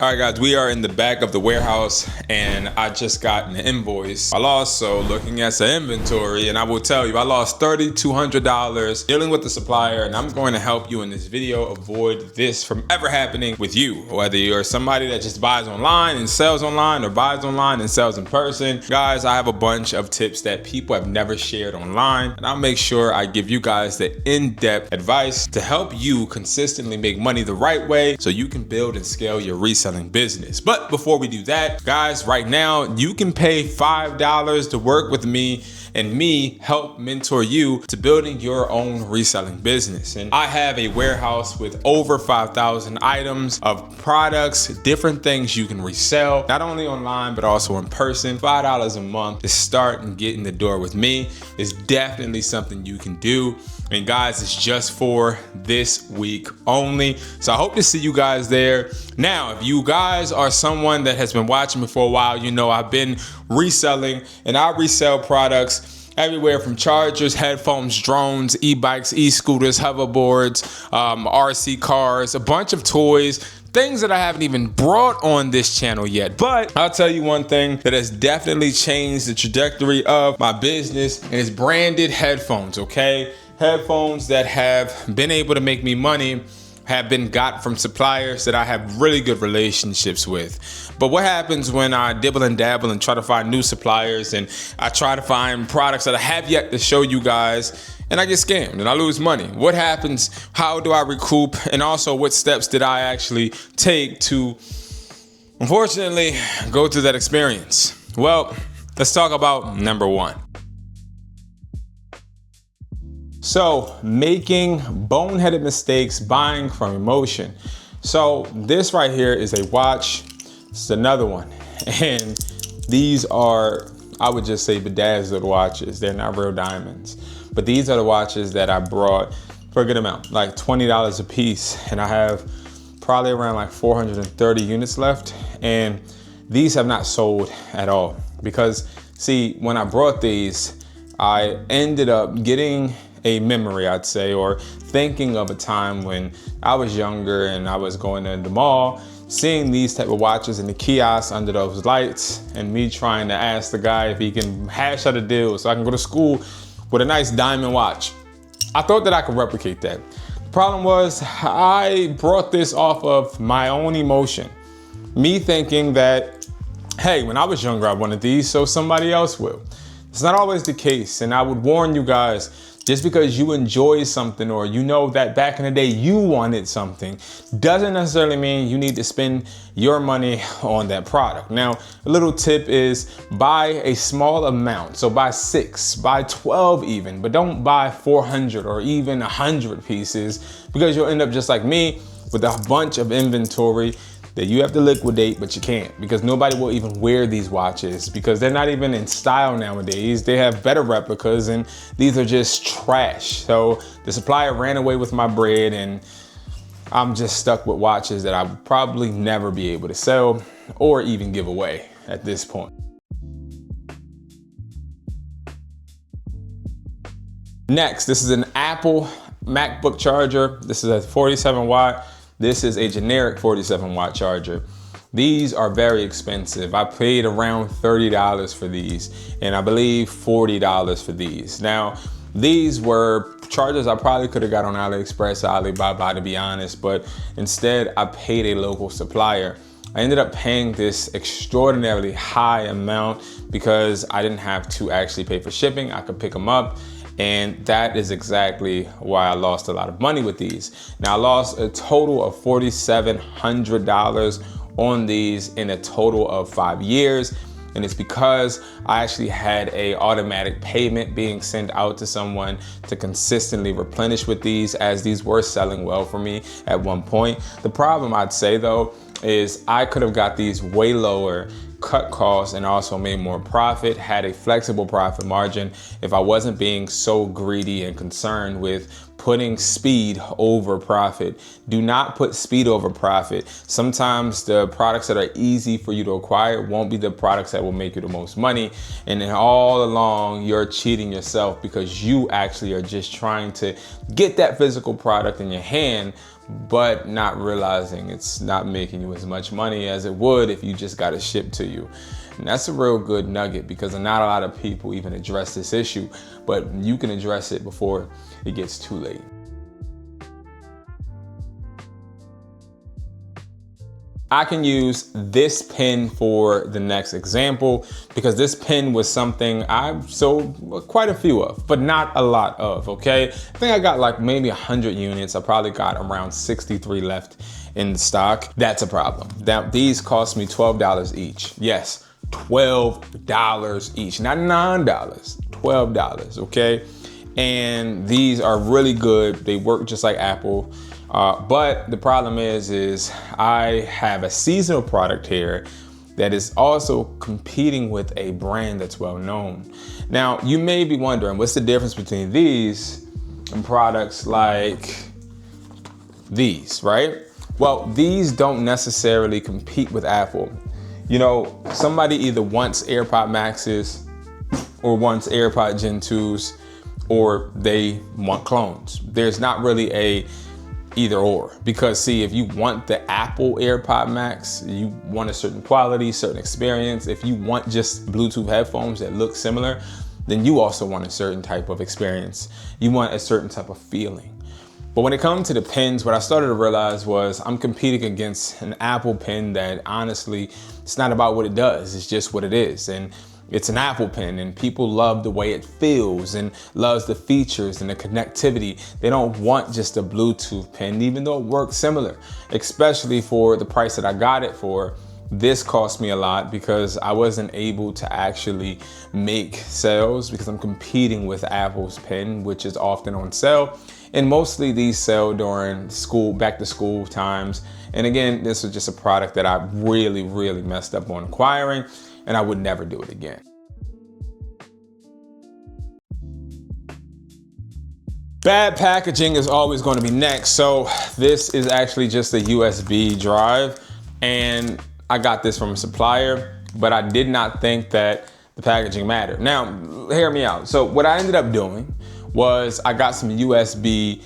All right, guys, we are in the back of the warehouse and I just got an invoice. I'm also looking at some inventory and I will tell you, I lost $3,200 dealing with the supplier, and I'm going to help you in this video avoid this from ever happening with you. Whether you're somebody that just buys online and sells online or buys online and sells in person. Guys, I have a bunch of tips that people have never shared online, and I'll make sure I give you guys the in-depth advice to help you consistently make money the right way so you can build and scale your reselling business. But before we do that, guys, right now you can pay $5 to work with me and me help mentor you to building your own reselling business. And I have a warehouse with over 5,000 items of products, different things you can resell, not only online, but also in person. $5 a month to start and get in the door with me is definitely something you can do. And guys, it's just for this week only. So I hope to see you guys there. Now, if you guys are someone that has been watching me for a while, you know I've been reselling, and I resell products everywhere from chargers, headphones, drones, e-bikes, e-scooters, hoverboards, RC cars, a bunch of toys, things that I haven't even brought on this channel yet. But I'll tell you one thing that has definitely changed the trajectory of my business, and it's branded headphones, okay? Headphones that have been able to make me money have been got from suppliers that I have really good relationships with. But what happens when I dibble and dabble and try to find new suppliers, and I try to find products that I have yet to show you guys, and I get scammed and I lose money? What happens? How do I recoup? And also, what steps did I actually take to, unfortunately, go through that experience? Well, let's talk about number one. So, making boneheaded mistakes buying from emotion. So this right here is a watch. It's another one. And these are, I would just say, bedazzled watches. They're not real diamonds. But these are the watches that I brought for a good amount, like $20 a piece. And I have probably around like 430 units left. And these have not sold at all. Because see, when I brought these, I ended up getting a memory, I'd say, or thinking of a time when I was younger and I was going to the mall, seeing these type of watches in the kiosk under those lights, and me trying to ask the guy if he can hash out a deal so I can go to school with a nice diamond watch. I thought that I could replicate that. The problem was I brought this off of my own emotion. Me thinking that, hey, when I was younger, I wanted these, so somebody else will. It's not always the case, and I would warn you guys, just because you enjoy something, or you know that back in the day you wanted something, doesn't necessarily mean you need to spend your money on that product. Now, a little tip is buy a small amount. So buy 6, buy 12 even, but don't buy 400 or even 100 pieces, because you'll end up just like me with a bunch of inventory that you have to liquidate, but you can't, because nobody will even wear these watches because they're not even in style nowadays. They have better replicas and these are just trash. So the supplier ran away with my bread, and I'm just stuck with watches that I'll probably never be able to sell or even give away at this point. Next, this is an Apple MacBook charger. This is a 47 watt. This is a generic 47 watt charger. These are very expensive. I paid around $30 for these, and I believe $40 for these. Now, these were chargers I probably could have got on AliExpress, Alibaba, to be honest, but instead I paid a local supplier. I ended up paying this extraordinarily high amount because I didn't have to actually pay for shipping. I could pick them up. And that is exactly why I lost a lot of money with these. Now, I lost a total of $4,700 on these in a total of 5 years. And it's because I actually had a automatic payment being sent out to someone to consistently replenish with these, as these were selling well for me at one point. The problem, I'd say though, is I could have got these way lower, cut costs and also made more profit, had a flexible profit margin if I wasn't being so greedy and concerned with putting speed over profit. Do not put speed over profit. Sometimes the products that are easy for you to acquire won't be the products that will make you the most money. And then all along, you're cheating yourself because you actually are just trying to get that physical product in your hand, but not realizing it's not making you as much money as it would if you just got it shipped to you. And that's a real good nugget because not a lot of people even address this issue, but you can address it before it gets too late. I can use this pen for the next example because this pen was something I've sold quite a few of, but not a lot of, okay? I think I got like maybe 100 units. I probably got around 63 left in stock. That's a problem. Now, these cost me $12 each. Yes, $12 each, not $9, $12, okay? And these are really good. They work just like Apple. But the problem is I have a seasonal product here that is also competing with a brand that's well known. Now, you may be wondering, what's the difference between these and products like these, right? Well, these don't necessarily compete with Apple. You know, somebody either wants AirPod Maxes or wants AirPod Gen 2s, or they want clones. There's not really a either or, because see, if you want the Apple AirPod Max, you want a certain quality, certain experience. If you want just Bluetooth headphones that look similar, then you also want a certain type of experience. You want a certain type of feeling. But when it comes to the pens, what I started to realize was I'm competing against an Apple pen that honestly, it's not about what it does, it's just what it is. And it's an Apple pen and people love the way it feels and loves the features and the connectivity. They don't want just a Bluetooth pen, even though it works similar, especially for the price that I got it for. This cost me a lot because I wasn't able to actually make sales because I'm competing with Apple's pen, which is often on sale. And mostly these sell during school, back to school times. And again, this was just a product that I really messed up on acquiring, and I would never do it again. Bad packaging is always going to be next. So this is actually just a USB drive, and I got this from a supplier, but I did not think that the packaging mattered. Now, hear me out. So what I ended up doing was I got some USB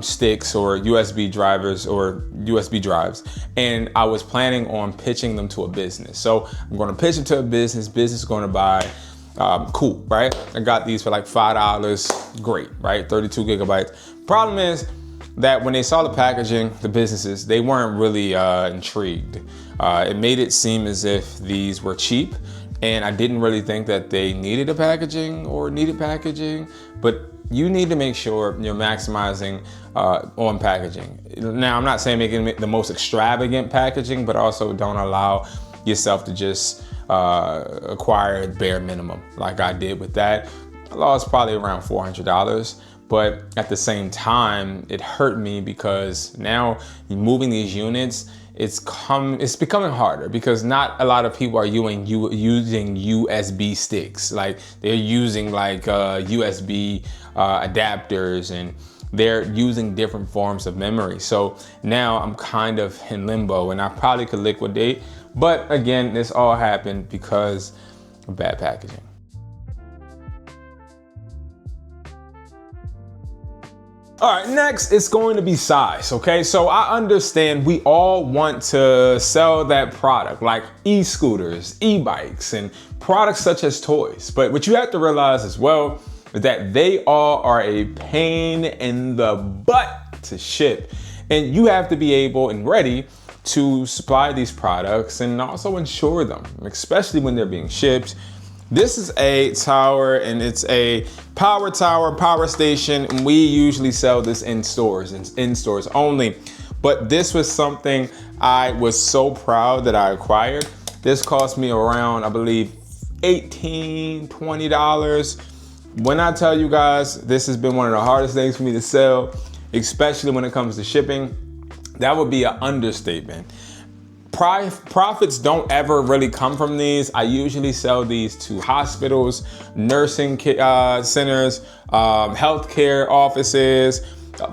sticks or USB drivers or USB drives, and I was planning on pitching them to a business. So I'm going to pitch it to a business is going to buy. Cool, right? I got these for like $5, great, right? 32 gigabytes. Problem is that when they saw the packaging, the businesses, they weren't really intrigued. It made it seem as if these were cheap, and I didn't really think that they needed a packaging or needed packaging, but you need to make sure you're maximizing on packaging. Now, I'm not saying making the most extravagant packaging, but also don't allow yourself to just acquire bare minimum like I did with that. I lost probably around $400, but at the same time, it hurt me because now moving these units, it's becoming harder because not a lot of people are using USB sticks. Like they're using like USB adapters, and they're using different forms of memory. So now I'm kind of in limbo, and I probably could liquidate. But again, this all happened because of bad packaging. All right, next it's going to be size, okay? So I understand we all want to sell that product like e-scooters, e-bikes, and products such as toys. But what you have to realize as well is that they all are a pain in the butt to ship. And you have to be able and ready to supply these products and also insure them, especially when they're being shipped. This is a tower, and it's a power tower, power station, and we usually sell this in stores only. But this was something I was so proud that I acquired. This cost me around, I believe, $18, $20. When I tell you guys, this has been one of the hardest things for me to sell, especially when it comes to shipping. That would be an understatement. Profits don't ever really come from these. I usually sell these to hospitals, nursing centers, healthcare offices,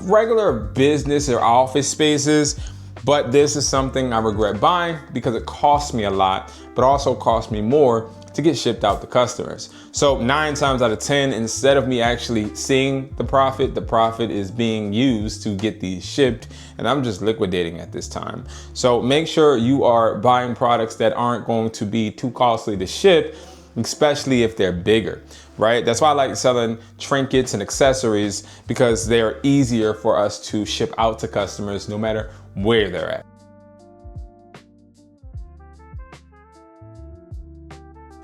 regular business or office spaces. But this is something I regret buying because it cost me a lot, but also cost me more to get shipped out to customers. So 9 times out of 10, instead of me actually seeing the profit is being used to get these shipped, and I'm just liquidating at this time. So make sure you are buying products that aren't going to be too costly to ship, especially if they're bigger, right? That's why I like selling trinkets and accessories, because they are easier for us to ship out to customers no matter where they're at.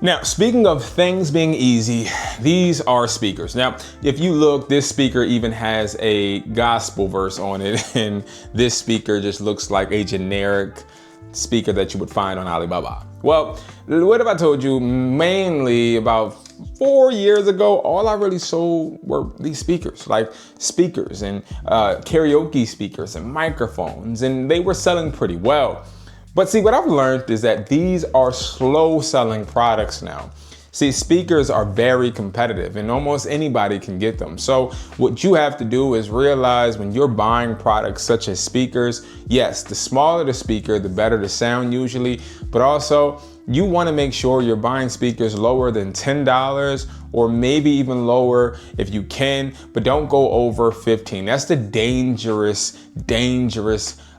Now, speaking of things being easy, these are speakers. Now, if you look, this speaker even has a gospel verse on it, and this speaker just looks like a generic speaker that you would find on Alibaba. Well, what if I told you mainly about 4 years ago, all I really sold were these speakers, like speakers and karaoke speakers and microphones, and they were selling pretty well. But see, what I've learned is that these are slow selling products now. See, speakers are very competitive and almost anybody can get them. So what you have to do is realize when you're buying products such as speakers, yes, the smaller the speaker, the better the sound usually, but also you want to make sure you're buying speakers lower than $10 or maybe even lower if you can, but don't go over 15. That's the dangerous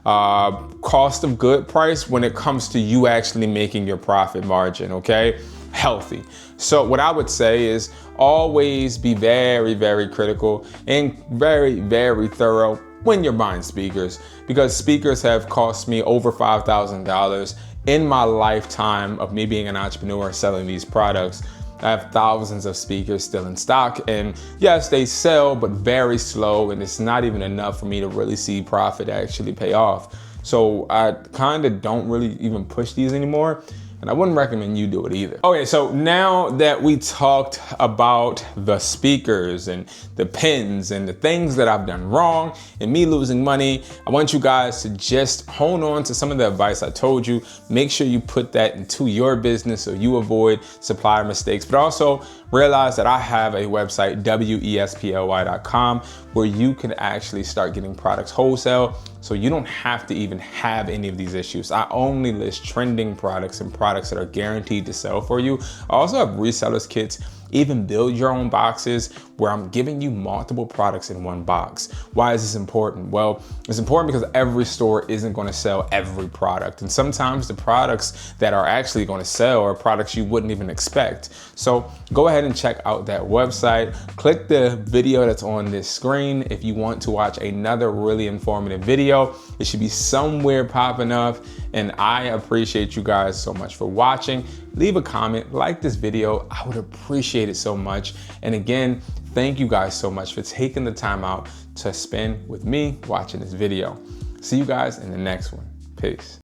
cost of good price when it comes to you actually making your profit margin, okay? Healthy. So what I would say is always be very, very critical and very, very thorough when you're buying speakers, because speakers have cost me over $5,000 in my lifetime of me being an entrepreneur selling these products. I have thousands of speakers still in stock, and yes, they sell, but very slow, and it's not even enough for me to really see profit actually pay off. So I kind of don't really even push these anymore, and I wouldn't recommend you do it either. Okay, so now that we talked about the speakers and the pins and the things that I've done wrong and me losing money, I want you guys to just hone on to some of the advice I told you. Make sure you put that into your business so you avoid supplier mistakes, but also realize that I have a website, wesply.com, where you can actually start getting products wholesale, so you don't have to even have any of these issues. I only list trending products and products that are guaranteed to sell for you. I also have resellers kits, even build your own boxes, where I'm giving you multiple products in one box. Why is this important? Well, it's important because every store isn't going to sell every product. And sometimes the products that are actually going to sell are products you wouldn't even expect. So go ahead and check out that website. Click the video that's on this screen if you want to watch another really informative video. It should be somewhere popping up. And I appreciate you guys so much for watching. Leave a comment, like this video. I would appreciate it so much. And again, thank you guys so much for taking the time out to spend with me watching this video. See you guys in the next one. Peace.